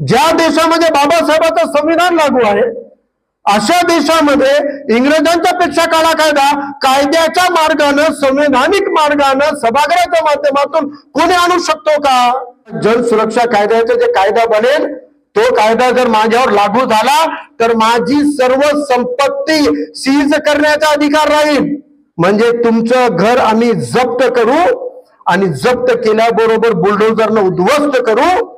ज्या देशामध्ये बाबासाहेबांचं संविधान लागू आहे अशा देशामध्ये इंग्रजांच्या पेक्षा काळा कायदा कायद्याच्या मार्गाने संवैधानिक मार्गाने सभागृहाच्या माध्यमातून कोणी आणू शकतो का? जन सुरक्षा कायद्याचा जे कायदा बनेल तो कायदा जर माझ्यावर लागू झाला तर माझी सर्व संपत्ती सीज करण्याचा अधिकार राहील. म्हणजे तुमचं घर आम्ही जप्त करू आणि जप्त केल्याबरोबर बुलडोझरनं उद्ध्वस्त करू,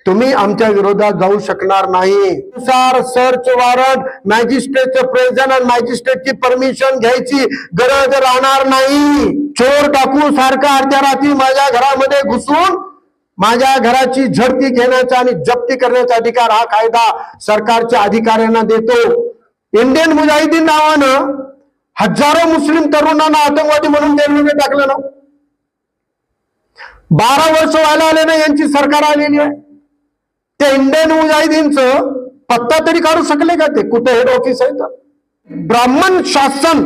तुम्ही आमच्या विरोधात जाऊ शकणार नाही. सर्च वॉरंट, मॅजिस्ट्रेटचं प्रेझेंट आणि मॅजिस्ट्रेटची परमिशन घ्यायची गरज राहणार नाही. चोर टाकू सारखा अर्ध्या रात्री माझ्या घरामध्ये घुसून माझ्या घराची झडती घेण्याचा आणि जप्ती करण्याचा अधिकार हा कायदा सरकारच्या अधिकाऱ्यांना देतो. इंडियन मुजाहिदीन नावानं हजारो मुस्लिम तरुणांना आतंकवादी म्हणून जेलमध्ये टाकलं ना. 12 वर्ष व्हायला आले ना यांची सरकार आलेली आहे. ते इंडियन मुजाहिदीनचं पत्ता तरी काढू शकले का? ते कुठे हेड ऑफिस आहे? तर ब्राह्मण शासन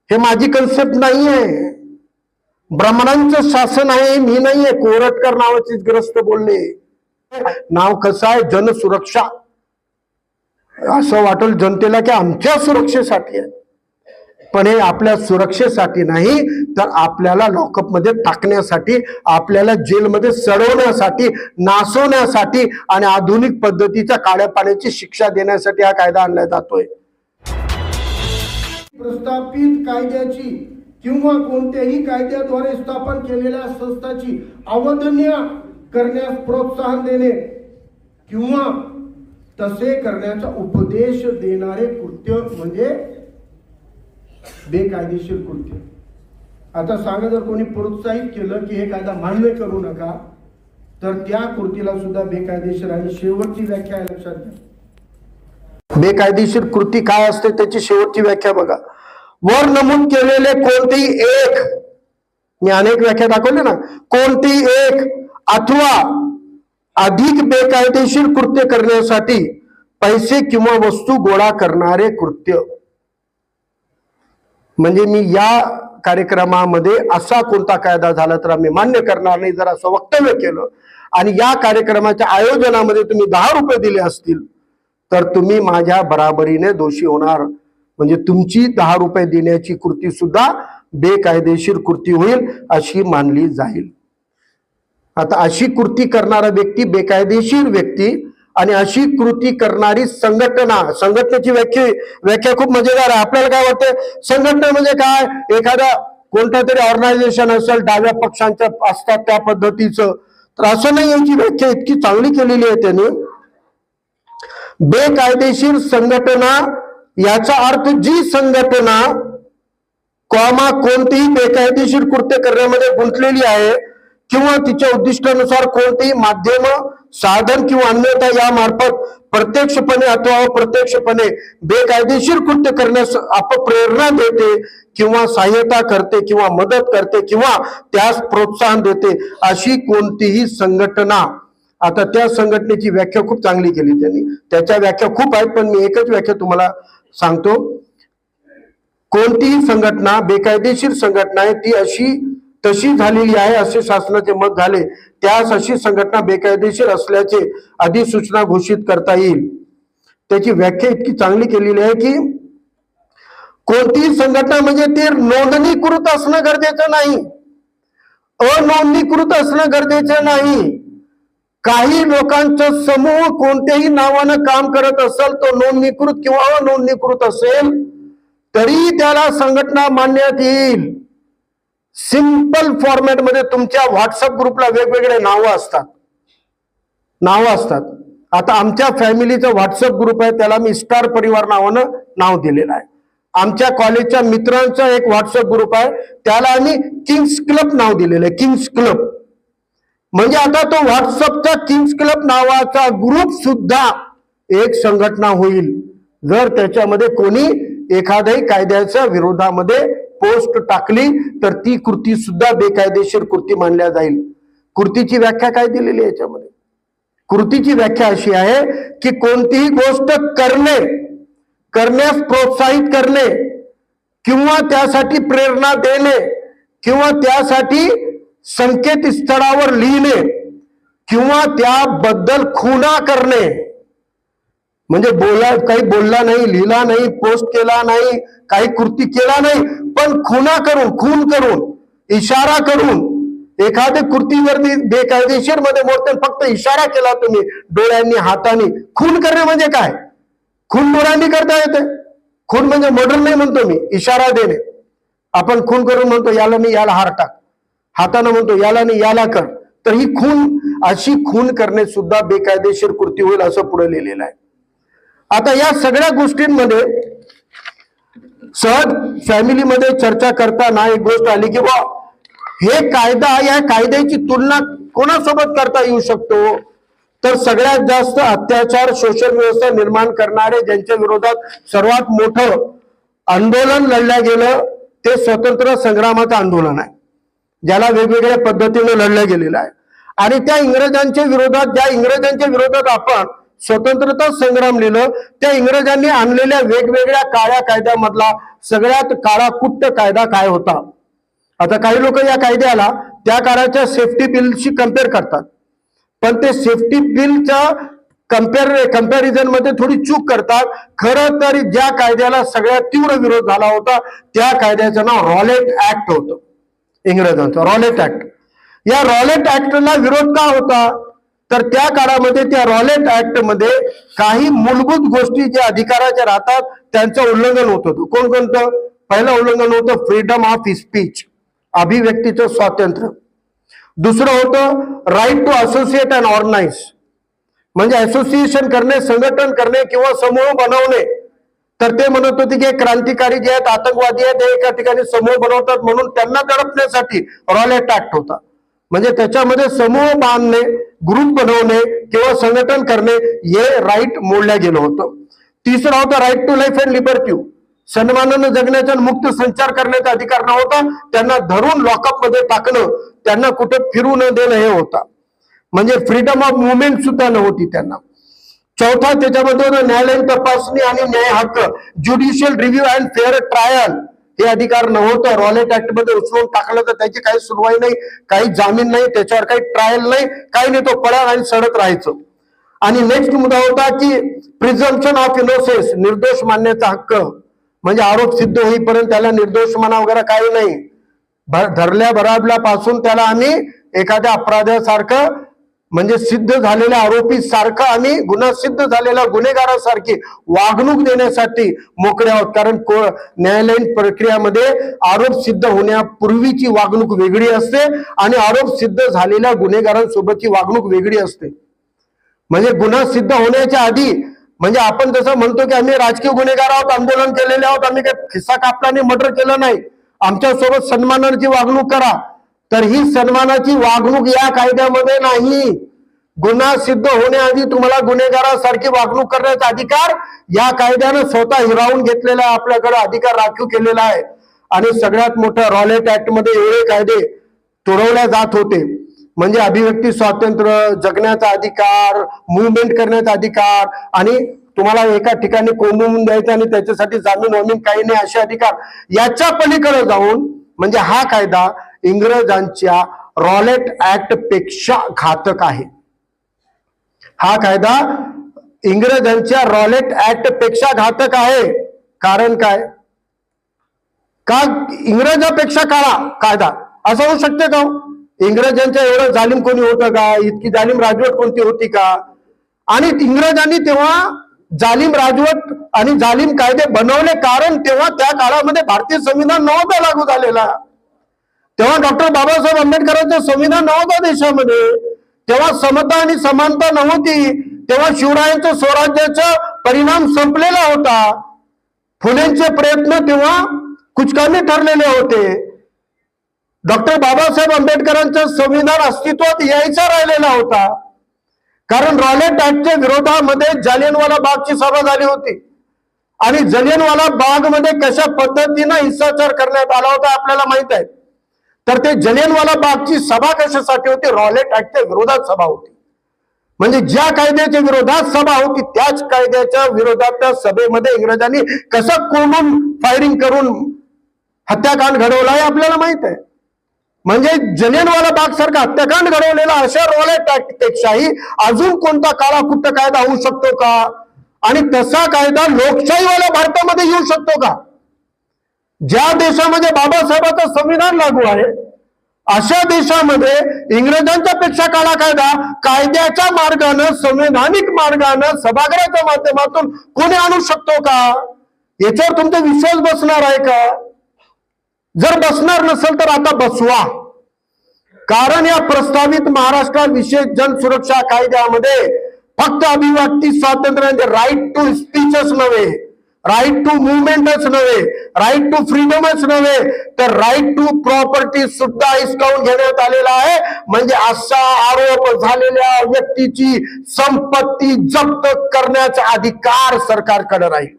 हे माझी कन्सेप्ट नाहीये, ब्राह्मणांचं शासन आहे, मी नाहीये. कोरटकर नावाचीच ग्रस्त बोलले. नाव कसं आहे? जनसुरक्षा. असं वाटेल जनतेला की आमच्या सुरक्षेसाठी आहे, पण हे आपल्या सुरक्षेसाठी नाही तर आपल्याला लॉकअप मध्ये टाकण्यासाठी, आपल्याला जेलमध्ये सडवण्यासाठी, नासवण्यासाठी आणि आधुनिक पद्धतीच्या काळ्या पाण्याची शिक्षा देण्यासाठी हा कायदा आणला जातोय. प्रस्थापित कायद्याची किंवा कोणत्याही कायद्याद्वारे स्थापन केलेल्या संस्थाची अवमानना करण्यास प्रोत्साहन देणे किंवा तसे करण्याचा उपदेश देणारे कृत्य म्हणजे बेकायदेशीर कृत्य. आता सांगा, जर कोणी प्रोत्साहित केलं की हे कायदा मान्य करू नका तर त्या कृतीला सुद्धा बेकायदेशीर. आणि शेवटची व्याख्या लक्षात घ्या. बेकायदेशीर कृती काय असते त्याची शेवटची व्याख्या बघा. वर नमूद केलेले कोणतेही एक, मी अनेक व्याख्या दाखवले ना, कोणतेही एक अथवा अधिक बेकायदेशीर कृत्य करण्यासाठी पैसे किंवा वस्तू गोळा करणारे कृत्य. म्हणजे मी या कार्यक्रमामध्ये असा कोणता कायदा झाला तर आम्ही मान्य करणार नाही जर असं वक्तव्य केलं आणि या कार्यक्रमाच्या आयोजनामध्ये तुम्ही 10 रुपये दिले असतील तर तुम्ही माझ्या बराबरीने दोषी होणार. म्हणजे तुमची 10 रुपये देण्याची कृती सुद्धा बेकायदेशीर कृती होईल अशी मानली जाईल. आता अशी कृती करणारा व्यक्ती बेकायदेशीर व्यक्ती आणि अशी कृती करणारी संघटना. संघटनेची व्याख्या खूप मजेदार आहे. आपल्याला काय वाटतं संघटना म्हणजे काय? एखादा कोणता तरी ऑर्गनायझेशन असेल, डाव्या पक्षांच्या असतात त्या पद्धतीचं, तर असं नाही. यांची व्याख्या इतकी चांगली केलेली आहे त्याने. बेकायदेशीर संघटना याचा अर्थ जी संघटना कोणतीही बेकायदेशीर कृत्य करण्यामध्ये गुंतलेली आहे किंवा तिच्या उद्दिष्टानुसार कोणतेही माध्यम, साधन किंवा अन्यथा यामार्फत प्रत्यक्षपणे अथवा अप्रत्यक्षपणे बेकायदेशीर कृत्य करण्यास प्रेरणा देते किंवा सहाय्यता करते किंवा मदत करते किंवा त्यास प्रोत्साहन देते अशी कोणतीही संघटना. आता त्या संघटनेची व्याख्या खूप चांगली केली त्यांनी. त्याच्या व्याख्या खूप आहेत पण मी एकच व्याख्या तुम्हाला सांगतो. कोणतीही संघटना बेकायदेशीर संघटना आहे ती तशी झालेली आहे असे शासनाचे मत झाले त्यास अशी संघटना बेकायदेशीर असल्याचे अधिसूचना घोषित करता येईल. त्याची व्याख्या इतकी चांगली केलेली आहे की कोणतीही संघटना म्हणजे ते नोंदणीकृत असणं गरजेचं नाही, अनोंदणीकृत असणं गरजेचं नाही. काही लोकांचा समूह कोणत्याही नावानं काम करत असेल, तो नोंदणीकृत किंवा अनोंदणीकृत असेल तरी त्याला संघटना मानण्यात येईल. सिंपल फॉर्मॅट मध्ये तुमच्या व्हॉट्सअप ग्रुपला वेगवेगळे नावं असतात. आता आमच्या फॅमिलीचा व्हॉट्सअप ग्रुप आहे, त्याला मी स्टार परिवार नावानं नाव दिलेलं आहे. आमच्या कॉलेजच्या मित्रांचा एक व्हॉट्सअप ग्रुप आहे, त्याला आम्ही किंग्स क्लब नाव दिलेलं आहे, किंग्स क्लब. म्हणजे आता तो व्हॉट्सअपचा किंग्स क्लब नावाचा ग्रुप सुद्धा एक संघटना होईल जर त्याच्यामध्ये कोणी एखाद्याही कायद्याच्या विरोधामध्ये पोस्ट टाकली तर ती कृती सुद्धा बेकायदेशीर कृती मानल्या जाईल. कृतीची व्याख्या काय दिलेली आहे याच्यामध्ये? कृतीची व्याख्या अशी आहे की कोणतीही गोष्ट करण्यास प्रोत्साहित करणे किंवा त्यासाठी प्रेरणा देणे किंवा त्यासाठी संकेतस्थळावर लिहिणे किंवा त्याबद्दल खुणा करणे, म्हणजे काही बोलला नाही, लिहिला नाही, पोस्ट केला नाही, काही कृती केला नाही, पण खुणा करून, खून करून, इशारा करून एखाद्या कृतीवरती बेकायदेशीर मध्ये मोडते, फक्त इशारा केला तुम्ही डोळ्यांनी, हाताने. खून करणे म्हणजे काय? खून डोळ्यांनी करता येते. खून म्हणजे मर्डर नाही म्हणतो मी, इशारा देणे. आपण खून करून म्हणतो याला नाही याला हार टाक, हाताने म्हणतो याला नाही याला कर. तर ही खून, अशी खून करणे सुद्धा बेकायदेशीर कृती होईल असं पुढे लिहिलेलं आहे. आता या सगळ्या गोष्टींमध्ये सहज फॅमिलीमध्ये चर्चा करताना एक गोष्ट आली की बा हे कायदा, या कायद्याची तुलना कोणासोबत करता येऊ शकतो? तर सगळ्यात जास्त अत्याचार, शोषण व्यवस्था निर्माण करणारे ज्यांच्या विरोधात सर्वात मोठं आंदोलन लढलं गेलं ते स्वतंत्र संग्रामाचं आंदोलन आहे, ज्याला वेगवेगळ्या पद्धतीने लढलं गेलेलं आहे. आणि त्या इंग्रजांच्या विरोधात, ज्या इंग्रजांच्या विरोधात आपण स्वतंत्रता संग्राम लिहिलं, त्या इंग्रजांनी आणलेल्या वेगवेगळ्या काळ्या कायद्यामधला सगळ्यात काळाकुट्ट कायदा काय होता? आता काही लोक या कायद्याला त्या काळाच्या सेफ्टी बिलशी कम्पेअर करतात, पण ते सेफ्टी बिलच्या कंपॅरिझन मध्ये थोडी चूक करतात. खरं तर ज्या कायद्याला सगळ्यात तीव्र विरोध झाला होता त्या कायद्याचं नाव रॉलेट ऍक्ट होतं, इंग्रजांचं रॉलेट ऍक्ट. या रॉलेट ऍक्टला विरोध का होता? तर त्या काळामध्ये त्या रॉलेट ऍक्ट मध्ये काही मूलभूत गोष्टी ज्या अधिकाराच्या राहतात त्यांचं उल्लंघन होत होतं. कोणकोणतं? पहिलं उल्लंघन होतं फ्रीडम ऑफ स्पीच, अभिव्यक्तीचं स्वातंत्र्य. दुसरं होतं right to associate and organise, म्हणजे असोसिएशन करणे, संघटन करणे किंवा समूह बनवणे. तर ते म्हणत होते की क्रांतिकारी जे आहेत, आतंकवादी आहेत, ते एका ठिकाणी समूह बनवतात म्हणून त्यांना दडपण्यासाठी रॉलेट ऍक्ट होता. म्हणजे त्याच्यामध्ये समूह बांधणे, ग्रुप बनवणे किंवा संघटन करणे हे राईट मोडल्या गेलं होतं. तिसरं होतं right to life and liberty, सन्मानानं जगण्याचा मुक्त संचार करण्याचा अधिकार नव्हता. त्यांना धरून लॉकअप मध्ये टाकणं, त्यांना कुठे फिरू न देणं हे होता. म्हणजे फ्रीडम ऑफ मुवमेंट सुद्धा नव्हती त्यांना. चौथा त्याच्यामध्ये न्यायालयीन तपासणी आणि न्याय हक्क, judicial review and fair trial हे अधिकार नव्हतं. रॉलेट ऍक्ट मध्ये उचलून टाकलं तर त्याची काही सुनवाई नाही, काही जामीन नाही, त्याच्यावर काही ट्रायल नाही, काही नाही, तो पळा आणि सडत राहायचं. आणि नेक्स्ट मुद्दा होता की प्रिझम्पशन ऑफ इनोसेन्स, निर्दोष मानण्याचा हक्क, म्हणजे आरोप सिद्ध होईपर्यंत त्याला निर्दोष म्हणा वगैरे काही नाही. धरल्या बराबल्यापासून त्याला आम्ही एखाद्या अपराधासारखं, म्हणजे सिद्ध झालेल्या आरोपी सारखं आम्ही गुन्हा सिद्ध झालेल्या गुन्हेगारासारखी वागणूक देण्यासाठी मोकळे आहोत. कारण न्यायालयीन प्रक्रियामध्ये आरोप सिद्ध होण्यापूर्वीची वागणूक वेगळी असते आणि आरोप सिद्ध झालेल्या गुन्हेगारांसोबतची वागणूक वेगळी असते. म्हणजे गुन्हा सिद्ध होण्याच्या आधी, म्हणजे आपण जसं म्हणतो की आम्ही राजकीय गुन्हेगार आहोत, आंदोलन केलेले आहोत, आम्ही काही खिस्सा कापला नाही, मर्डर केलं नाही, आमच्यासोबत सन्मानाची वागणूक करा. तर ही सन्मानाची वागणूक या कायद्यामध्ये नाही. गुन्हा सिद्ध होण्याआधी तुम्हाला गुन्हेगारासारखी वागणूक करण्याचा अधिकार या कायद्यानं स्वतः हिरावून घेतलेला आहे, आपल्याकडे अधिकार राखीव केलेला आहे. आणि सगळ्यात मोठं रॉलेट ऍक्ट मध्ये एवढे कायदे तोडवल्या जात होते, म्हणजे अभिव्यक्ती स्वातंत्र्य, जगण्याचा अधिकार, मुवमेंट करण्याचा अधिकार, आणि तुम्हाला एका ठिकाणी कोंबून द्यायचं आणि त्याच्यासाठी जामीन वामीन काही नाही असे अधिकार. याच्या पलीकडे जाऊन म्हणजे हा कायदा इंग्रजांच्या रॉलेट ऍक्ट पेक्षा घातक आहे. हा कायदा इंग्रजांच्या रॉलेट ऍक्ट पेक्षा घातक आहे. कारण काय? का इंग्रजांपेक्षा काळा कायदा असं होऊ शकते का? इंग्रजांच्या एवढं जालिम कोणी होतं का? इतकी जालिम राजवट कोणती होती का? आणि इंग्रजांनी तेव्हा जालिम राजवट आणि जालिम कायदे बनवले, कारण तेव्हा त्या काळामध्ये भारतीय संविधान नव्हतं लागू झालेला. तेव्हा डॉक्टर बाबासाहेब आंबेडकरांचं संविधान नव्हतं देशामध्ये. तेव्हा समता आणि समानता नव्हती. तेव्हा शिवरायांचं स्वराज्याचा परिणाम संपलेला होता. फुलेंचे प्रयत्न तेव्हा कुचकामी ठरलेले होते. डॉक्टर बाबासाहेब आंबेडकरांचं संविधान अस्तित्वात यायचा राहिलेला होता. कारण रॉलेट ऍक्टच्या विरोधामध्ये जालियनवाला बागची सभा झाली होती आणि जालियनवाला बाग मध्ये कशा पद्धतीनं हिंसाचार करण्यात आला होता आपल्याला माहित आहे. तर ते जालियनवाला बागची सभा कशासाठी होती? रॉलेट ऍक्टच्या विरोधात सभा होती. म्हणजे ज्या कायद्याच्या विरोधात सभा होती त्याच कायद्याच्या विरोधात त्या सभेमध्ये इंग्रजांनी कसं कोंबून फायरिंग करून हत्याकांड घडवला हे आपल्याला माहित आहे. म्हणजे जलियनवाला बाग सारखा हत्याकांड घडवलेला अशा पेक्षाही अजून कोणता काळा कुट्ट कायदा होऊ शकतो का? आणि तसा कायदा लोकशाहीवाल्या भारतामध्ये येऊ शकतो का? ज्या देशामध्ये बाबासाहेबांचं संविधान लागू आहे अशा देशामध्ये इंग्रजांच्या पेक्षा काळा कायदा कायद्याच्या मार्गानं, संवैधानिक मार्गानं, सभागृहाच्या माध्यमातून कोणी आणू शकतो का? याच्यावर तुमचा विश्वास बसणार आहे का? जर बसणार नसेल तर आता बसवा. कारण या प्रस्तावित महाराष्ट्र विशेष जनसुरक्षा कायद्यामध्ये फक्त अभिव्यक्ती स्वातंत्र्य, राईट टू स्पीचच नव्हे, राईट टू मुवमेंटच नव्हे, राईट टू फ्रीडमच नव्हे, तर राईट टू प्रॉपर्टी सुद्धा हिसकावून घेण्यात आलेला आहे. म्हणजे अशा आरोप झालेल्या व्यक्तीची संपत्ती जप्त करण्याचा अधिकार सरकारकडे राहील.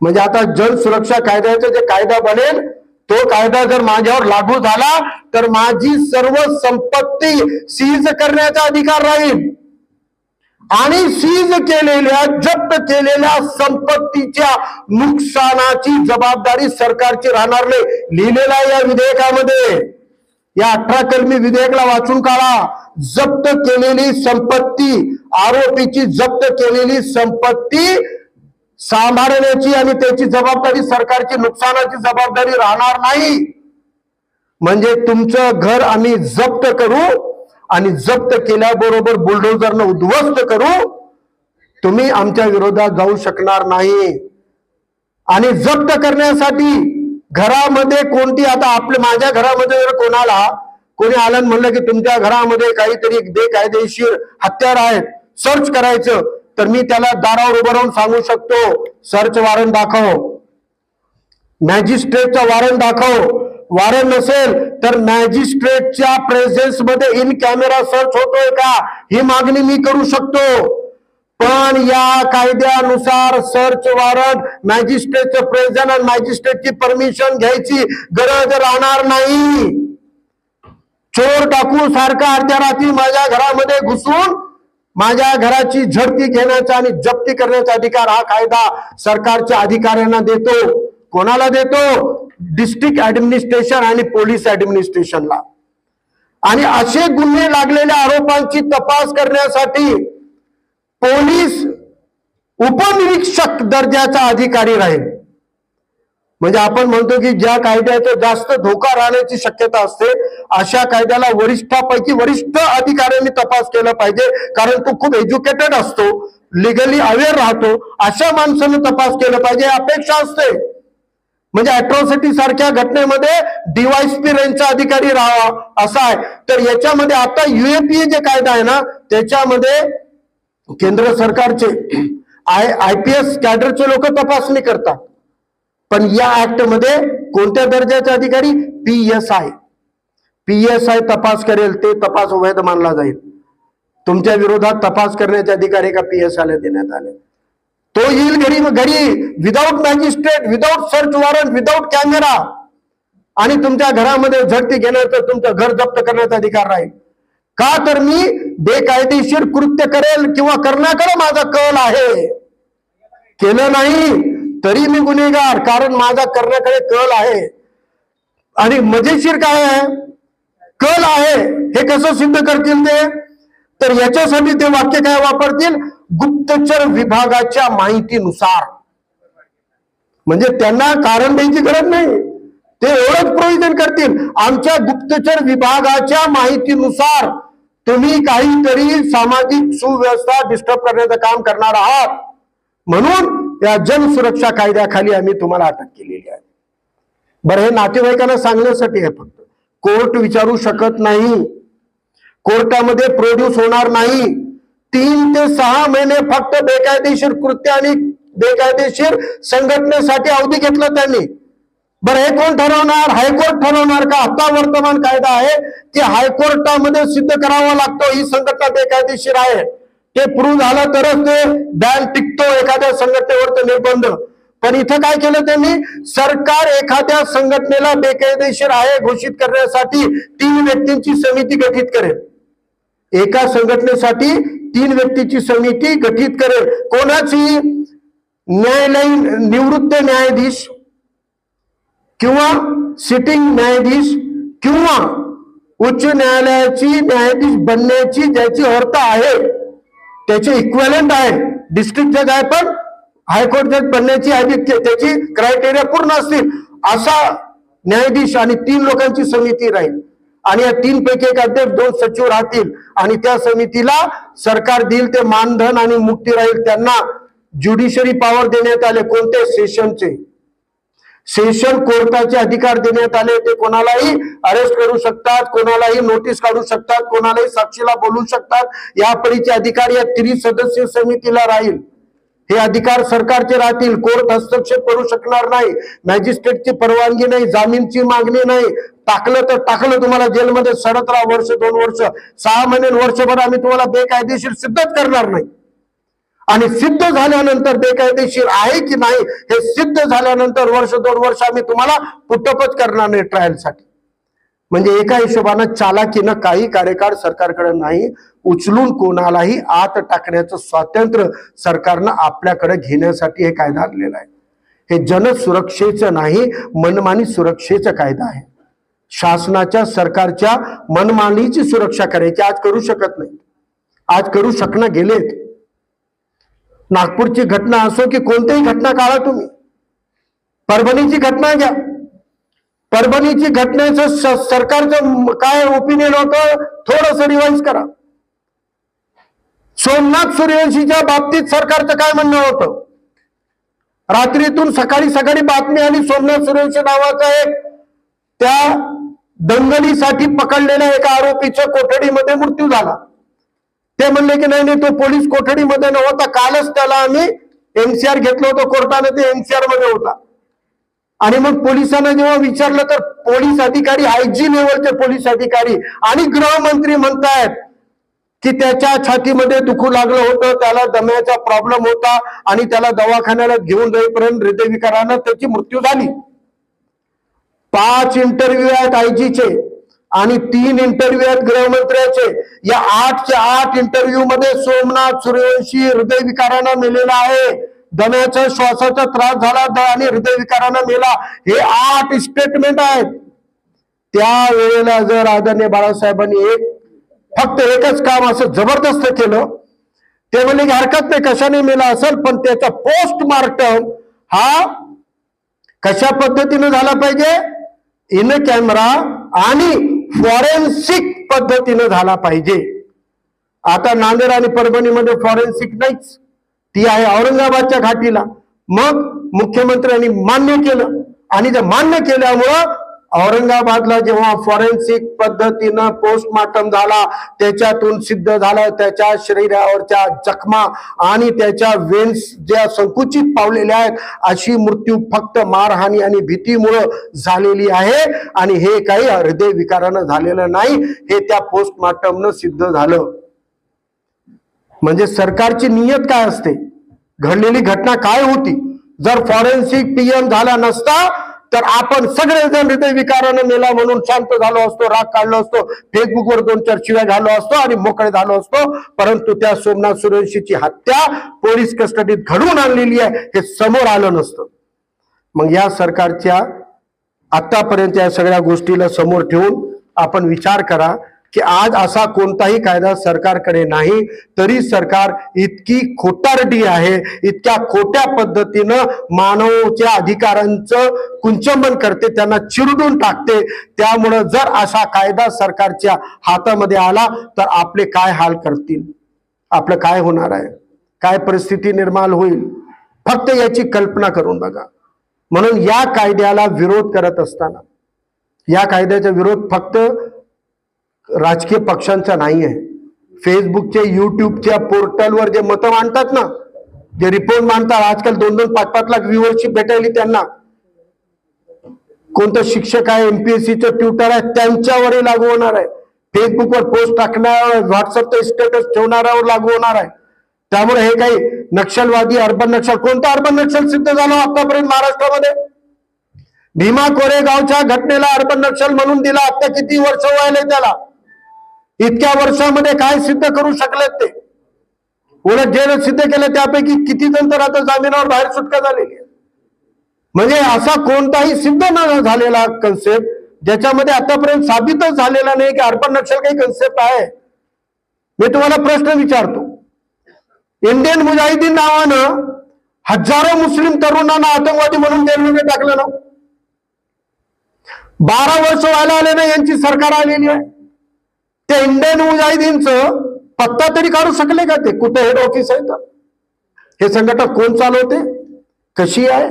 म्हणजे आता जनसुरक्षा कायद्याचा जे कायदा बनेल तो कायदा जर माझ्यावर लागू झाला तर माझी सर्व संपत्ती सीज करण्याचा अधिकार राहील आणि सीज केलेल्या, जप्त केलेल्या संपत्तीच्या नुकसानाची जबाबदारी सरकारची राहणार नाही. लिहिलेला आहे या विधेयकामध्ये. या 18 कलमी विधेयकाला वाचून काढा. जप्त केलेली संपत्ती, आरोपीची जप्त केलेली संपत्ती सांभाळण्याची आणि त्याची जबाबदारी सरकारची, नुकसानाची जबाबदारी राहणार नाही. म्हणजे तुमचं घर आम्ही जप्त करू आणि जप्त केल्याबरोबर बुलडोझरनं उद्ध्वस्त करू, तुम्ही आमच्या विरोधात जाऊ शकणार नाही. आणि जप्त करण्यासाठी घरामध्ये कोणती, आता माझ्या घरामध्ये जर कोणी आलं म्हणलं की तुमच्या घरामध्ये काहीतरी बेकायदेशीर हत्यार आहेत, सर्च करायचं, तर मी त्याला दारावर उभं राहून सांगू शकतो, सर्च वॉरंट दाखव, मॅजिस्ट्रेटचा वॉरंट दाखव. वॉरंट नसेल तर मॅजिस्ट्रेटच्या प्रेझेन्स मध्ये इन कॅमेरा सर्च होतोय का ही मागणी मी करू शकतो. पण या कायद्यानुसार सर्च वॉरंट, मॅजिस्ट्रेटचं प्रेझेन्स आणि मॅजिस्ट्रेटची परमिशन घ्यायची गरज राहणार नाही. चोर डाकू सारखा अर्ध्या रात्री माझ्या घरामध्ये घुसून माझ्या घराची झडती घेण्याचा आणि जप्ती करण्याचा अधिकार हा कायदा सरकारच्या अधिकाऱ्यांना देतो. कोणाला देतो? डिस्ट्रिक्ट ऍडमिनिस्ट्रेशन आणि पोलीस ऍडमिनिस्ट्रेशनला. आणि असे गुन्हे लागलेल्या आरोपांची तपास करण्यासाठी पोलीस उपनिरीक्षक दर्जाचा अधिकारी राहील. म्हणजे आपण म्हणतो की ज्या कायद्याचा जास्त धोका राहण्याची शक्यता असते अशा कायद्याला वरिष्ठापैकी वरिष्ठ अधिकाऱ्यांनी तपास केला पाहिजे. कारण तो खूप एज्युकेटेड असतो, लिगली अवेअर राहतो, अशा माणसाने तपास केला पाहिजे अपेक्षा असते. म्हणजे अॅट्रॉसिटी सारख्या घटनेमध्ये डीवायएसपी रेंजचा अधिकारी राहावा असा आहे. तर याच्यामध्ये आता यूएपीए जे कायदा आहे ना त्याच्यामध्ये केंद्र सरकारचे आयपीएस कॅडरचे लोक तपासणी करतात. पण या ऍक्ट मध्ये कोणत्या दर्जाचे अधिकारी? पीएसआय तपास करेल, ते तपास वैध मानला जाईल. तुमच्या विरोधात तपास करण्याचे अधिकार एका पीएसआयला देण्यात आले. तो येईल घरी without magistrate, without search warrant, without camera आणि तुमच्या घरामध्ये झडती घेण्याचा, तुमचं घर जप्त करण्याचा अधिकार राहील. का तर मी बेकायदेशीर कृत्य करेल किंवा करण्याकडे माझा कल आहे. केलं नाही तरी मी गुन्हेगार, कारण माझा करण्याकडे कल आहे. आणि मजेशीर काय आहे? कल आहे हे कसं सिद्ध करतील ते? तर याच्यासाठी ते वाक्य काय वापरतील? गुप्तचर विभागाच्या माहितीनुसार. म्हणजे त्यांना कारण द्यायची गरज नाही, ते एवढंच प्रोव्हिजन करतील, आमच्या गुप्तचर विभागाच्या माहितीनुसार तुम्ही काहीतरी सामाजिक सुव्यवस्था डिस्टर्ब करण्याचं काम करणार आहात, म्हणून या जनसुरक्षा कायद्याखाली आम्ही तुम्हाला अटक केलेली आहे. बरं, हे नातेवाईकांना सांगण्यासाठी आहे. फक्त कोर्ट विचारू शकत नाही, कोर्टामध्ये प्रोड्यूस होणार नाही. 3 ते 6 महिने फक्त बेकायदेशीर कृत्य आणि बेकायदेशीर संघटनेसाठी अवधी घेतला त्यांनी. बरं, हे कोण ठरवणार? हायकोर्ट ठरवणार का? आता वर्तमान कायदा आहे की हायकोर्टामध्ये सिद्ध करावा लागतो ही संघटना बेकायदेशीर आहे. ते प्रूव्ह झालं तरच ते बॅन टिकतो एखाद्या संघटनेवर निर्बंध. पण इथं काय केलं त्यांनी? सरकार एखाद्या संघटनेला बेकायदेशीर आहे घोषित करण्यासाठी 3 व्यक्तींची समिती गठीत करेल. एका संघटनेसाठी 3 व्यक्तीची समिती गठीत करेल. कोणाची? न्यायालयीन निवृत्त न्यायाधीश किंवा सिटिंग न्यायाधीश किंवा उच्च न्यायालयाची न्यायाधीश बनण्याची ज्याची अर्थ आहे त्याचे इक्वेलंट आहे, डिस्ट्रिक्ट जज आहे पण हायकोर्ट जज बनण्याची त्याची क्रायटेरिया पूर्ण असतील असा न्यायाधीश आणि 3 लोकांची समिती राहील आणि या 3 पैकी एक अध्यक्ष 2 सचिव राहतील आणि त्या समितीला सरकार देईल ते मानधन आणि मुक्ती राहील. त्यांना ज्युडिशरी पॉवर देण्यात आले. कोणते? सेशनचे. सेशन कोर्टाचे अधिकार देण्यात आले. ते कोणालाही अरेस्ट करू शकतात, कोणालाही नोटीस काढू शकतात, कोणालाही साक्षीला बोलू शकतात. या परीचे अधिकार या 3 सदस्य समितीला राहील. हे अधिकार सरकारचे राहतील. कोर्ट हस्तक्षेप करू शकणार नाही. मॅजिस्ट्रेटची परवानगी नाही, जामीनची मागणी नाही. टाकलं तर टाकलं, तुम्हाला जेलमध्ये सडत राहा वर्ष 2 वर्ष 6 महिने वर्षभर आम्ही तुम्हाला बेकायदेशीर सिद्धच करणार नाही. आणि सिद्ध झाल्यानंतर बेकायदेशीर आहे की नाही हे सिद्ध झाल्यानंतर वर्ष 2 वर्ष आम्ही तुम्हाला पुटअपच करणार नाही ट्रायलसाठी. म्हणजे एका हिशोबानं चालाकीनं काही कार्यकाळ सरकारकडे नाही. उचलून कोणालाही आत टाकण्याचं स्वातंत्र्य सरकारनं आपल्याकडे घेण्यासाठी हे कायदा आणलेला आहे. हे जनसुरक्षेचं नाही, मनमानी सुरक्षेचा कायदा आहे. शासनाच्या सरकारच्या मनमानीची सुरक्षा करायची आज करू शकत नाही. आज करू शकणं गेलेत. नागपूरची घटना असो की कोणतीही घटना काढा तुम्ही. परभणीची घटना घ्या. परभणीची घटनेचं सरकारचं काय ओपिनियन होतं थोडंसं रिवाइज करा. सोमनाथ सूर्यवंशीच्या बाबतीत सरकारचं काय म्हणणं होतं? रात्रीतून सकाळी बातमी आली सोमनाथ सूर्यवंशी नावाचा एक त्या दंगलीसाठी पकडलेल्या एका आरोपीच्या कोठडीमध्ये मृत्यू झाला. ते म्हणले की नाही तो पोलीस कोठडीमध्ये नव्हता, कालच त्याला आम्ही एनसीआर घेतलं होतं कोर्टाने, ते एनसीआर मध्ये होता. आणि मग पोलिसांना जेव्हा विचारलं तर पोलीस अधिकारी आयजी लेवलचे पोलीस अधिकारी आणि गृहमंत्री म्हणतायत की त्याच्या छातीमध्ये दुखू लागलं होतं, त्याला दम्याचा प्रॉब्लेम होता आणि त्याला दवाखान्याला घेऊन जाईपर्यंत हृदयविकारानं त्याची मृत्यू झाली. 5 इंटरव्ह्यू आहेत आयजीचे आणि 3 इंटरव्ह्यू आहेत गृहमंत्र्याचे. या 8च्या 8 इंटरव्ह्यू मध्ये सोमनाथ सूर्यवंशी हृदयविकारानं मेलेला आहे. दम्याचा श्वासाचा त्रास झाला आणि हृदयविकारानं मेला. हे 8 स्टेटमेंट आहेत. त्यावेळेला जर आदरणीय बाळासाहेबांनी फक्त एकच काम असं जबरदस्त केलं, ते म्हणले की हरकत नाही कशाने मेला असेल पण त्याचा पोस्टमार्टम हा कशा पद्धतीने झाला पाहिजे, इन कॅमेरा आणि फॉरेन्सिक पद्धतीने झाला पाहिजे. आता नांदेड आणि परभणीमध्ये फॉरेन्सिक नाहीच, ती आहे औरंगाबादच्या घाटीला. मग मुख्यमंत्र्यांनी मान्य केलं आणि ते मान्य केल्यामुळं औरंगाबादला जेव्हा फॉरेन्सिक पद्धतीनं पोस्टमार्टम झाला त्याच्यातून सिद्ध झालं त्याच्या शरीरावरच्या जखमा आणि त्याच्या वेन्स ज्या संकुचित पावलेल्या आहेत अशी मृत्यू फक्त मारहाणी आणि भीतीमुळे झालेली आहे. आणि हे काही हृदयविकारानं झालेलं नाही, हे त्या पोस्टमार्टमनं सिद्ध झालं. म्हणजे सरकारची नियत काय असते, घडलेली घटना काय होती. जर फॉरेन्सिक पीएम झाला नसता तर आपण सगळेजण हृदयविकारानं मेला म्हणून शांत झालो असतो, राग काढलो असतो, फेसबुकवर 2-4 शिव्या घाललो असतो आणि मोकळे झालो असतो. परंतु त्या सोमनाथ सूर्यवंशीची हत्या पोलीस कस्टडीत घडवून आणलेली आहे हे समोर आलं नसतं. मग या सरकारच्या आतापर्यंत या सगळ्या गोष्टीला समोर ठेवून आपण विचार करा की आज असा कोणताही कायदा सरकारकडे नाही तरी सरकार इतकी खोटारडी आहे, इतक्या खोट्या पद्धतीनं मानवाच्या अधिकारांचं कुंचंबन करते, त्यांना चिरडून टाकते. त्यामुळं जर असा कायदा सरकारच्या हातामध्ये आला तर आपले काय हाल करतील, आपलं काय होणार आहे, काय परिस्थिती निर्माण होईल, फक्त याची कल्पना करून बघा. म्हणून या कायद्याला विरोध करत असताना या कायद्याचा विरोध फक्त राजकीय पक्षांचा नाही आहे. फेसबुकचे युट्यूबच्या पोर्टलवर जे मतं मांडतात ना, जे रिपोर्ट मांडतात, आजकाल 2-2, 5-5 लाख व्ह्यूअरशिप भेटायली त्यांना. कोणतं शिक्षक आहे, एमपीएससीचं ट्विटर आहे, त्यांच्यावरही लागू होणार आहे. फेसबुकवर पोस्ट टाकण्यावर, व्हॉट्सअपचं स्टेटस ठेवणाऱ्यावर लागू होणार आहे. त्यामुळे हे काही नक्षलवादी अर्बन नक्षल, कोणता अर्बन नक्षल सिद्ध झाला आतापर्यंत महाराष्ट्रामध्ये? भीमा कोरेगावच्या घटनेला अर्बन नक्षल म्हणून दिला. आता किती वर्ष व्हायले त्याला? इतक्या वर्षामध्ये काय सिद्ध करू शकलेत ते? उलट जे सिद्ध केलं त्यापैकी किती जण तर आता जामिनावर बाहेर सुटका झालेली आहे. म्हणजे असा कोणताही सिद्ध न झालेला कन्सेप्ट ज्याच्यामध्ये आतापर्यंत साबितच झालेला नाही की अर्बन नक्षल काही कन्सेप्ट आहे. मी तुम्हाला प्रश्न विचारतो, इंडियन मुजाहिदीन नावानं हजारो मुस्लिम तरुणांना आतंकवादी म्हणून जेलमध्ये टाकलं ना. 12 वर्ष व्हायला आले ना यांची सरकार आलेली आहे. त्या इंडियन मुजाहिदीनचं पत्ता तरी काढू शकले का ते? कुठे हेड ऑफिस आहे? तर हे संघटना कोण चालवते, कशी आहे,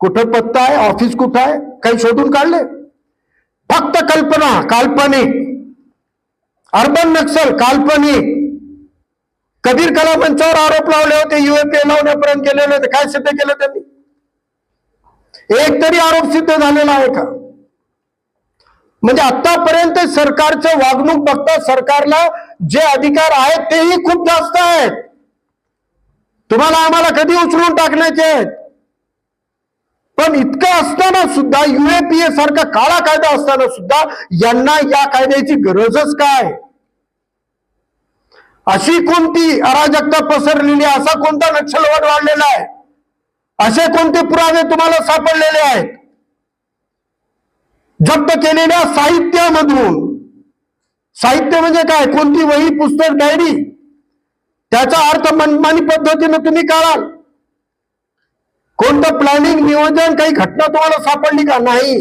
कुठं पत्ता आहे, ऑफिस कुठं आहे, काही शोधून काढले? फक्त कल्पना, काल्पनिक. अर्बन नक्षल काल्पनिक. कबीर कलामांच्यावर आरोप लावले होते, UAPA लावण्यापर्यंत गेलेले होते. काय सिद्ध केलं त्यांनी? एक तरी आरोप सिद्ध झालेला आहे का? म्हणजे आतापर्यंत सरकारचं वागणूक बघता सरकारला जे अधिकार आहेत तेही खूप जास्त आहेत. तुम्हाला आम्हाला कधी उचलून टाकण्याचे आहेत. पण इतकं असताना सुद्धा, UAPA सारखा काळा कायदा असताना सुद्धा यांना या कायद्याची गरजच काय? अशी कोणती अराजकता पसरलेली, असा कोणता नक्षलवाद वाढलेला आहे? असे कोणते पुरावे तुम्हाला सापडलेले आहेत? जप्त केलेल्या साहित्यामधून, साहित्य म्हणजे काय? कोणती वही, पुस्तक, डायरी, त्याचा अर्थ मनमानी पद्धतीने तुम्ही काढाल. कोणतं प्लॅनिंग, नियोजन, काही घटना तुम्हाला सापडली का? नाही.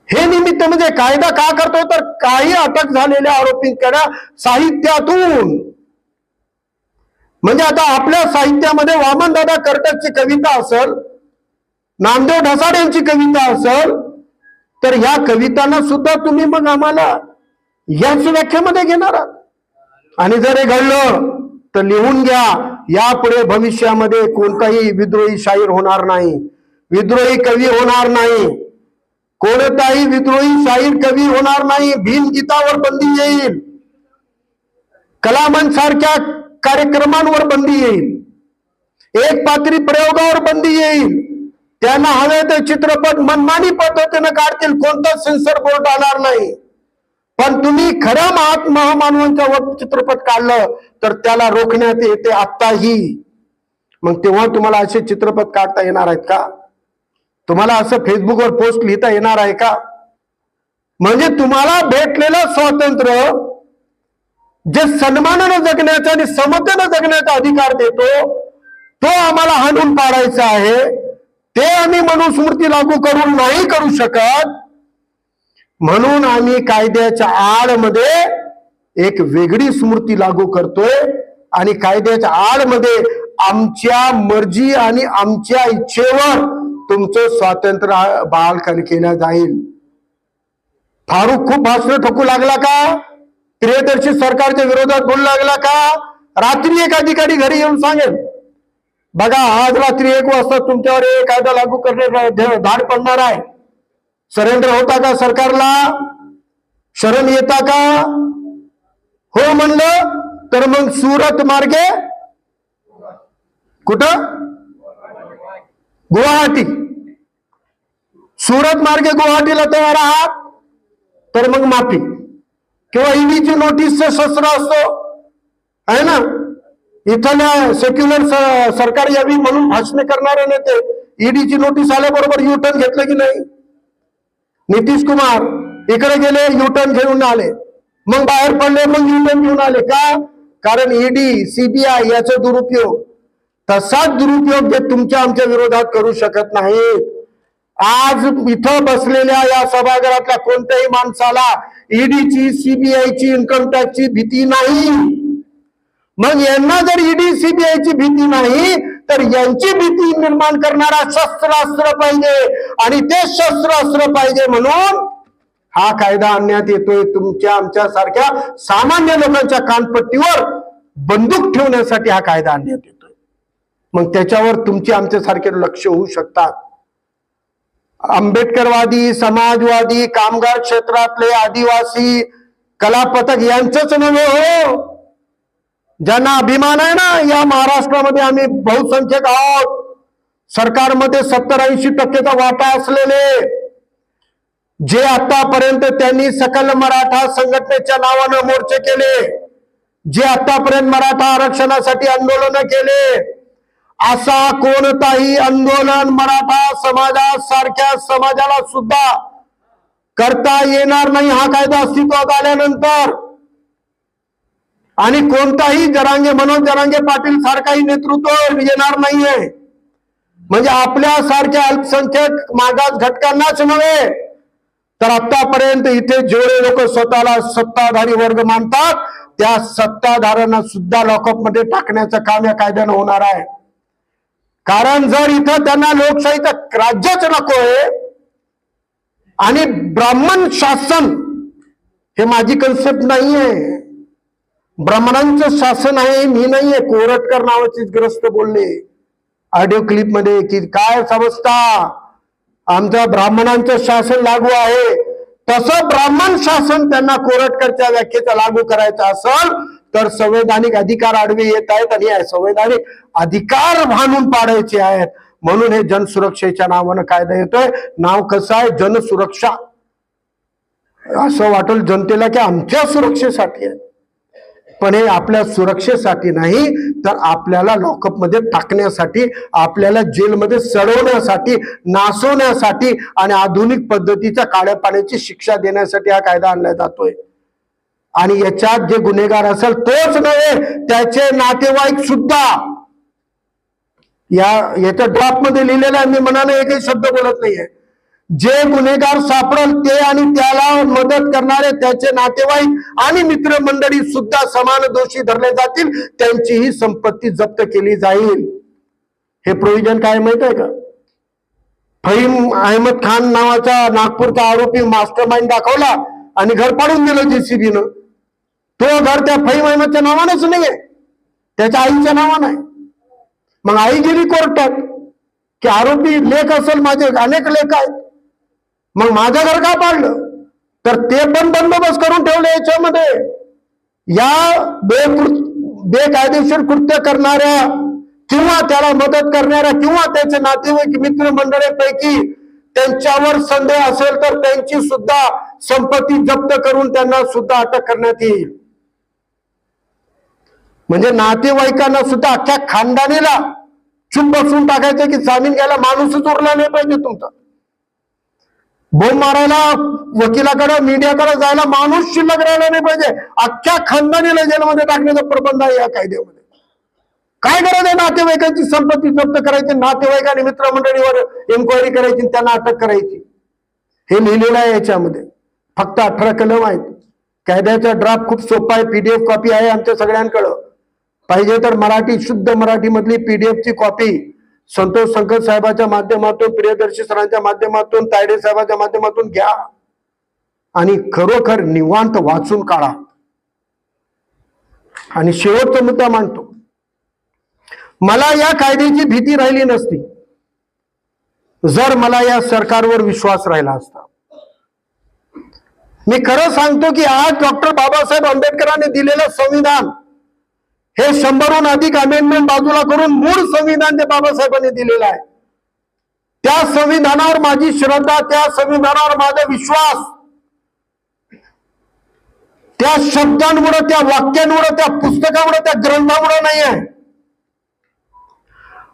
हे निमित्त म्हणजे कायदा का करतो? तर काही अटक झालेल्या आरोपींकडे साहित्यातून, म्हणजे आता आपल्या साहित्यामध्ये वामनदादा कर्टकची कविता असेल, नामदेव ढसाड यांची कविता असेल, तर ह्या कवितांना सुद्धा तुम्ही मग आम्हाला याच व्याख्यामध्ये घेणार आहात. आणि जर हे घडलं तर लिहून घ्या, यापुढे भविष्यामध्ये कोणताही विद्रोही शाहीर होणार नाही, विद्रोही कवी होणार नाही, कोणताही विद्रोही शाहीर कवी होणार नाही. भीमगीतावर बंदी येईल, कलामांसारख्या कार्यक्रमांवर बंदी येईल, एक पात्री प्रयोगावर बंदी येईल. त्यांना हवे ते चित्रपट मनमानी पद्धतीने काढतील, कोणता सेन्सर बोर्ड आणार नाही. पण तुम्ही खऱ्या महामानवांच्या वर चित्रपट काढलं तर त्याला रोखण्यात येते आत्ताही. मग तेव्हा तुम्हाला असे चित्रपट काढता येणार आहेत का? तुम्हाला असं फेसबुकवर पोस्ट लिहिता येणार आहे का? म्हणजे तुम्हाला भेटलेलं स्वातंत्र्य, जे सन्मानानं जगण्याचा आणि समतेनं जगण्याचा अधिकार देतो, तो आम्हाला हाणून पाडायचा आहे. ते आम्ही मनुस्मृती लागू करून नाही करू शकत. म्हणून आम्ही कायद्याच्या आडमध्ये एक वेगळी स्मृती लागू करतोय आणि कायद्याच्या आडमध्ये आमच्या मर्जी आणि आमच्या इच्छेवर तुमचं स्वातंत्र्य बहाल केलं जाईल. फारुख खूप भाषण ठोकू लागला का? प्रियदर्शी सरकारच्या विरोधात बोलू लागला का? रात्री एक अधिकारी घरी येऊन सांगेल, बघा आज रात्री 1 वाजता तुमच्यावर हे कायदा लागू करणे धाड पडणार आहे. सरेंडर होता का सरकारला? शरण येता का? हो म्हणलं तर मग सुरत मार्गे कुठं? गुवाहाटी. सुरत मार्गे गुवाहाटीला तयार आहात तर मग माफी, किंवा ईडीची नोटीसचं शस्त्र असतो आहे ना. इथल्या सेक्युलर सरकार यावी म्हणून भाषण करणारे नेते ईडीची नोटीस आल्याबरोबर युटर्न घेतलं की नाही? नितीश कुमार इकडे गेले, युटर्न घेऊन आले, मग बाहेर पडले, मग युटर्न घेऊन आले का? कारण ईडी, सीबीआय याचा दुरुपयोग, तसाच दुरुपयोग ते तुमच्या आमच्या विरोधात करू शकत नाहीत. आज इथं बसलेल्या या सभागृहातल्या कोणत्याही माणसाला ईडीची, सीबीआयची, इन्कम टॅक्सची भीती नाही. मग यांना जर ईडी, सीबीआयची भीती नाही तर यांची भीती निर्माण करणारा शस्त्रास्त्र पाहिजे, आणि ते शस्त्रास्त्र पाहिजे म्हणून हा कायदा आणण्यात येतोय. तुमच्या आमच्या सारख्या सामान्य लोकांच्या कानपट्टीवर बंदूक ठेवण्यासाठी हा कायदा आणण्यात येतोय. मग त्याच्यावर तुमचे आमच्या सारखे लक्ष होऊ शकतात. आंबेडकरवादी, समाजवादी, कामगार क्षेत्रातले, आदिवासी, कलापथक यांचंच नव्हे हो, ज्यांना अभिमान आहे ना या महाराष्ट्रामध्ये आम्ही बहुसंख्यक आहोत, सरकारमध्ये 70-80% वाटा असलेले, जे आतापर्यंत त्यांनी सकल मराठा संघटनेच्या नावानं मोर्चे केले, जे आतापर्यंत मराठा आरक्षणासाठी आंदोलन केले, असा कोणताही आंदोलन मराठा समाजासारख्या समाजाला सुद्धा करता येणार नाही हा कायदा अस्तित्वात आल्यानंतर. आणि कोणताही मनोज जरांगे पाटील सारखाही नेतृत्व येणार नाहीये. म्हणजे आपल्या सारख्या अल्पसंख्याक मागास घटकांनाच नव्हे तर आतापर्यंत इथे जेवढे लोक स्वतःला सत्ताधारी वर्ग मानतात त्या सत्ताधाऱ्यांना सुद्धा लॉकअप मध्ये टाकण्याचं काम या कायद्यानं होणार आहे. कारण जर इथं त्यांना लोकशाहीचं राज्यच नकोय आणि ब्राह्मण शासन हे माझी कन्सेप्ट नाहीये, ब्राह्मणांचं शासन आहे मी नाहीये. कोरटकर नावाचीच ग्रस्त बोलले ऑडिओ क्लिप मध्ये की काय समजता आमच्या ब्राह्मणांचं शासन लागू आहे. तसं ब्राह्मण शासन त्यांना कोरटकरच्या व्याख्येचा लागू करायचं असेल तर संवैधानिक अधिकार आडवे येत आहेत आणि संवैधानिक अधिकार भानून पाडायचे आहेत. म्हणून हे जनसुरक्षेच्या नावानं कायदा येतोय. नाव कसं आहे जनसुरक्षा. असं वाटेल जनतेला की आमच्या सुरक्षेसाठी आहे, पण हे आपल्या सुरक्षेसाठी नाही तर आपल्याला लॉकअप मध्ये टाकण्यासाठी, आपल्याला जेलमध्ये सडवण्यासाठी, नासवण्यासाठी आणि आधुनिक पद्धतीच्या काळ्या पाण्याची शिक्षा देण्यासाठी हा कायदा आणला जातोय. आणि याच्यात जे गुन्हेगार असेल तोच नव्हे त्याचे नातेवाईक सुद्धा. याच्या ड्राफ्ट मध्ये लिहिलेलं आहे, मी मनाने एकही शब्द बोलत नाहीये. जे गुन्हेगार सापडेल ते आणि त्याला मदत करणारे त्याचे नातेवाईक आणि मित्रमंडळी सुद्धा समान दोषी धरले जातील, त्यांचीही संपत्ती जप्त केली जाईल. हे प्रोव्हिजन काय माहित आहे का? फहीम अहमद खान नावाचा नागपूरचा आरोपी मास्टरमाइंड दाखवला आणि घर पाडून दिलं जेसीबीनं. तो घर त्या फहीम अहमदच्या नावानंच नाहीये, त्याच्या आईच्या नावानं आहे. मग आई गेली कोर्टात की आरोपी लेख असेल, माझे अनेक लेख आहेत, मग माझं घर का पाडलं? तर ते पण बंदोबस्त करून ठेवले याच्यामध्ये. या बेकायदेशीर कृत्य करणाऱ्या किंवा त्याला मदत करणाऱ्या किंवा त्याचे नातेवाईक मित्रमंडळापैकी त्यांच्यावर संदेह असेल तर त्यांची सुद्धा संपत्ती जप्त करून त्यांना सुद्धा अटक करण्यात येईल. म्हणजे नातेवाईकांना सुद्धा अख्ख्या खानदानीला चुप बसून टाकायचं की जामीन घ्यायला माणूसच उरला नाही पाहिजे तुमचा. बोंब मारायला वकिलाकडे मीडियाकडे जायला माणूस शिल्लक राहिला नाही पाहिजे. अख्ख्या खानदानीला जेलमध्ये टाकण्याचा प्रबंध आहे या कायद्यामध्ये. काय गरज आहे नातेवाईकांची संपत्ती जप्त करायची, नातेवाईक आणि मित्रमंडळीवर इन्क्वायरी करायची, त्यांना अटक करायची? हे लिहिलेलं आहे याच्यामध्ये. फक्त 18 कलम आहेत. कायद्याचा ड्राफ्ट खूप सोपा आहे, पीडीएफ कॉपी आहे आमच्या सगळ्यांकडं. पाहिजे तर मराठी, शुद्ध मराठी मधली पीडीएफ ची कॉपी संतोष संकट साहेबांच्या माध्यमातून, प्रियदर्शी सरांच्या माध्यमातून, तायडे साहेबांच्या माध्यमातून घ्या आणि खरोखर निवांत वाचून काढा. आणि शेवटचा मुद्दा मांडतो. मला या कायद्याची भीती राहिली नसती जर मला या सरकारवर विश्वास राहिला असता. मी खरं सांगतो की आज डॉक्टर बाबासाहेब आंबेडकरांनी दिलेलं संविधान हे 100हून अधिक अमेंडमेंट बाजूला करून मूळ संविधान ते बाबासाहेबांनी दिलेलं आहे. त्या संविधानावर माझी श्रद्धा, त्या संविधानावर माझा विश्वास त्या शब्दांमुळे, त्या वाक्यांमुळे, त्या पुस्तकामुळे, त्या ग्रंथामुळे नाही आहे.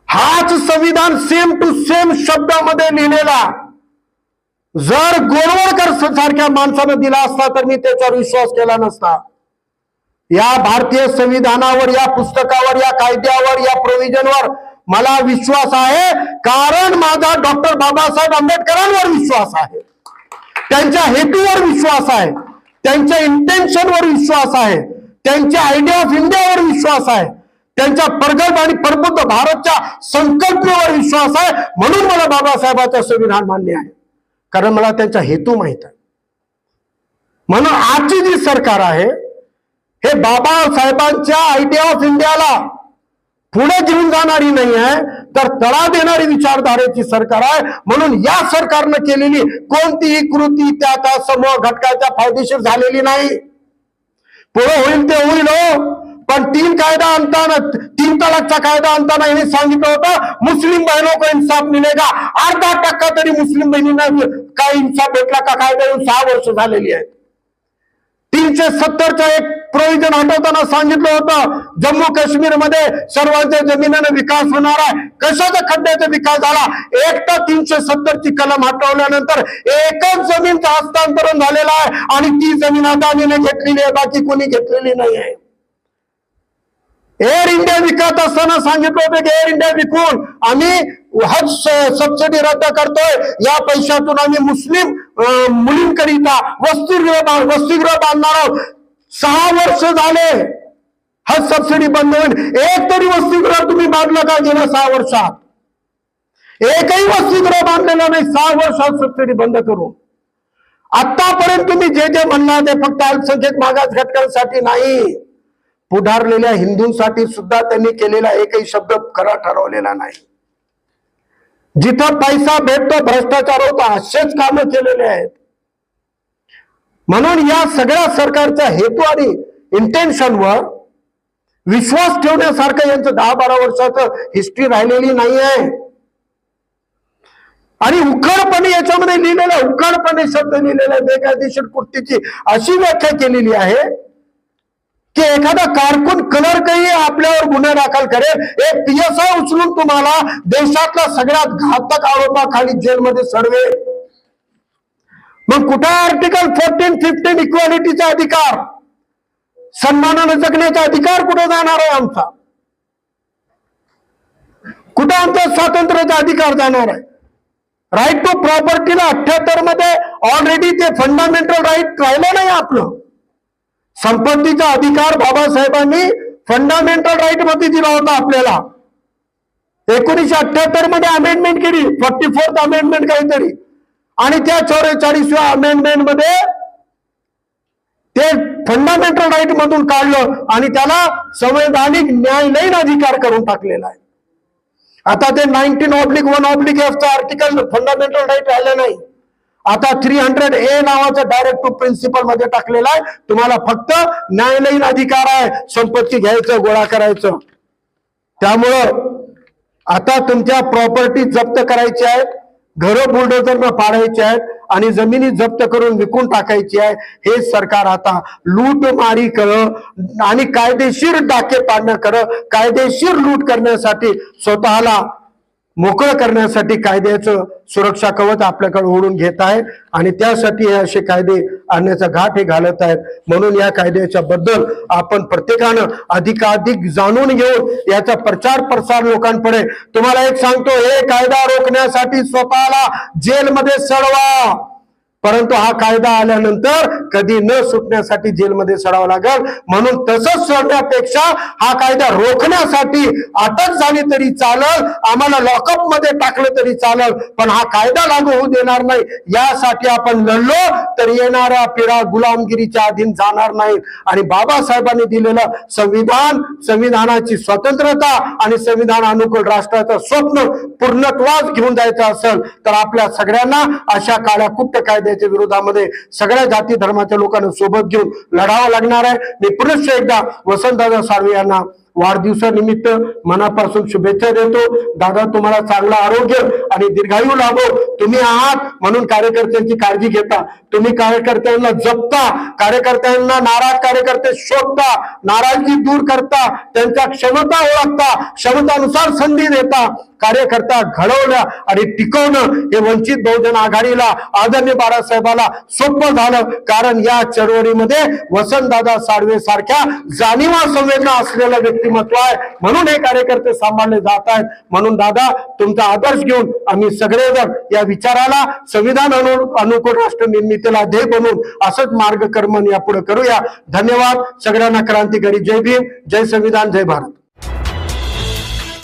हाच संविधान सेम टू सेम शब्दामध्ये लिहिलेला जर गोळवळकर सारख्या माणसानं दिला असता तर मी त्याच्यावर विश्वास केला नसता. या भारतीय संविधानावर, या पुस्तकावर, या कायद्यावर, या प्रोव्हिजनवर मला विश्वास आहे कारण माझा डॉक्टर बाबासाहेब आंबेडकरांवर विश्वास आहे, त्यांच्या हेतूवर विश्वास आहे, त्यांच्या इंटेन्शनवर विश्वास आहे, त्यांच्या आयडिया ऑफ इंडियावर विश्वास आहे, त्यांच्या प्रगल्भ आणि प्रबुद्ध भारतच्या संकल्पनेवर विश्वास आहे. म्हणून मला बाबासाहेबांचं संविधान मान्य आहे, कारण मला त्यांचा हेतू माहित आहे. म्हणून आजची जी सरकार आहे हे बाबासाहेबांच्या आयडिया ऑफ इंडियाला पुढे घेऊन जाणारी नाही आहे तर तडा देणारी विचारधारेची सरकार आहे. म्हणून या सरकारनं केलेली कोणतीही कृती त्या त्या समूह घटकाच्या फायदेशीर झालेली नाही. पुढे होईल ते होईल हो, पण 3 कायदा आणताना, 3 तलाकचा कायदा आणताना यांनी सांगितलं होतं मुस्लिम बहनों को इंसाफ मिलेगा. 0.5% तरी मुस्लिम बहिणींना काय इंसाफ भेटला का? कायदा येऊन 6 वर्ष झालेली आहेत. 370चा एक प्रोव्हिजन हटवताना सांगितलं होतं जम्मू काश्मीर मध्ये सर्वांच्या जमिनीने विकास होणार आहे. कशाचा खड्ड्याचा विकास झाला? एक तर 370ची कलम हटवल्यानंतर एकच जमीनचं हस्तांतरण झालेलं आहे आणि ती जमीन अदानीने घेतलेली आहे, बाकी कोणी घेतलेली नाही आहे. एअर इंडिया विकत असताना सांगितलं होतं की एअर इंडिया विकून आम्ही हज सबसिडी रद्द करतोय, या पैशातून आम्ही मुस्लिम मुलींकरिता वसतिगृह बांधणार आहोत. 6 वर्ष झाले हज सबसिडी बंद होईल. एक तरी वसतिगृह तुम्ही बांधलं का गेल्या 6 वर्षात? एकही वसतिगृह बांधलेलं नाही 6 वर्षात सबसिडी बंद करून. आतापर्यंत तुम्ही जे जे म्हणला ते फक्त अल्पसंख्याक मागास घटकांसाठी नाही, पुढारलेल्या हिंदूंसाठी सुद्धा त्यांनी केलेला एकही शब्द खरा ठरवलेला नाही. जिथं पैसा भेटतो भ्रष्टाचार होता, असेच कामं केलेले आहेत. म्हणून या सगळ्या सरकारचा हेतू आणि इंटेन्शनवर विश्वास ठेवण्यासारखं यांचं 10-12 वर्षाचं हिस्ट्री राहिलेली नाही आहे. आणि उघडपणे याच्यामध्ये लिहिलेलं, उघडपणे शब्द लिहिलेला बेकायदेशीर कृतीची अशी व्याख्या केलेली आहे की एखादा कारकून क्लर्कही आपल्यावर गुन्हा दाखल करेल, एक PSI उचलून तुम्हाला देशातला सगळ्यात घातक आरोपाखाली जेलमध्ये सडवेल. मग कुठे आर्टिकल 14-15 इक्वालिटीचा अधिकार, सन्मानाने जगण्याचा अधिकार कुठे जाणार आहे आमचा? कुठे आमचा स्वातंत्र्याचा अधिकार जाणार आहे? राईट टू प्रॉपर्टीला 78 मध्ये ऑलरेडी ते फंडामेंटल राईट राहिलं नाही आपलं. संपत्तीचा अधिकार बाबासाहेबांनी फंडामेंटल राईट मध्ये दिला होता आपल्याला. 1978 मध्ये अमेंडमेंट केली, 44th अमेंडमेंट काहीतरी, आणि त्या 44व्या अमेंडमेंट मध्ये ते फंडामेंटल राईट मधून काढलं आणि त्याला संवैधानिक न्यायालयीन अधिकार करून टाकलेला आहे. आता ते 19/1/F आर्टिकल फंडामेंटल राईट राहिलं नाही. आता 300A नावाचं डायरेक्ट टू प्रिन्सिपल मध्ये टाकलेला आहे. तुम्हाला फक्त न्यायालयीन अधिकार आहे संपत्ती घ्यायचं, गोळा करायचं. त्यामुळं आता तुमच्या प्रॉपर्टी जप्त करायच्या आहेत, घरं बुलडोझरनं पाडायची आहेत आणि जमिनी जप्त करून विकून टाकायची आहे. हे सरकार आता लूटमारी करं आणि कायदेशीर डाके पाडणं करं, कायदेशीर लूट करण्यासाठी, स्वतःला मोकळं करण्यासाठी कायद्याचं सुरक्षा कवच आपल्याकडे ओढून घेत आहे आणि त्यासाठी हे असे कायदे आणण्याचा घाट हे घालत आहेत. म्हणून या कायद्याच्या बद्दल आपण प्रत्येकानं अधिकाधिक जाणून घेऊन याचा प्रचार प्रसार लोकांपुढे. तुम्हाला एक सांगतो, हे कायदा रोखण्यासाठी स्वतःला जेलमध्ये सडवा, परंतु हा कायदा आल्यानंतर कधी न सुटण्यासाठी जेलमध्ये सडावं लागेल. म्हणून तसंच सोडण्यापेक्षा हा कायदा रोखण्यासाठी अटक झाली तरी चालेल, आम्हाला लॉकअप मध्ये टाकलं तरी चालेल, पण हा कायदा लागू होऊ देणार नाही. यासाठी आपण लढलो तर येणाऱ्या पिढ्या गुलामगिरीच्या अधीन जाणार नाही. आणि बाबासाहेबांनी दिलेलं संविधान, संविधानाची स्वतंत्रता आणि संविधान अनुकूल राष्ट्राचं स्वप्न पूर्णत्वास घेऊन जायचं असेल तर आपल्या सगळ्यांना अशा काळ्या कुट्ट कायद्याच्या विरोधामध्ये सगळ्या जाती धर्माच्या लोकांना सोबत घेऊन लढावं लागणार आहे. मी पुनश्च एकदा वसंतदादा साळवे यांना वाढदिवसानिमित्त मनापासून शुभेच्छा देतो. दादा, तुम्हाला चांगलं आरोग्य आणि दीर्घायू लाभो. तुम्ही आहात म्हणून कार्यकर्त्यांची काळजी घेता, तुम्ही कार्यकर्त्यांना जपता, कार्यकर्त्यांना नाराज कार्यकर्ते शोधता, नाराजगी दूर करता, त्यांच्या क्षमता ओळखता, क्षमतानुसार संधी देता. कार्यकर्ता घडवलं आणि टिकवणं हे वंचित बहुजन आघाडीला, आदरणीय बाळासाहेबाला सोपं झालं, कारण या चळवळीमध्ये वसंतदादा साळवे सारख्या जाणीवा संवेदना असलेलं व्यक्तिमत्व आहे. म्हणून हे कार्यकर्ते सांभाळले जात आहेत. म्हणून दादा, तुमचा आदर्श घेऊन आम्ही सगळेजण या विचाराला, संविधान अनुकूल राष्ट्र निर्मितीला ध्येय बनवून असंच मार्गक्रमण यापुढे करूया. धन्यवाद सगळ्यांना. क्रांतिकारी. जय भीम, जय संविधान, जय भारत.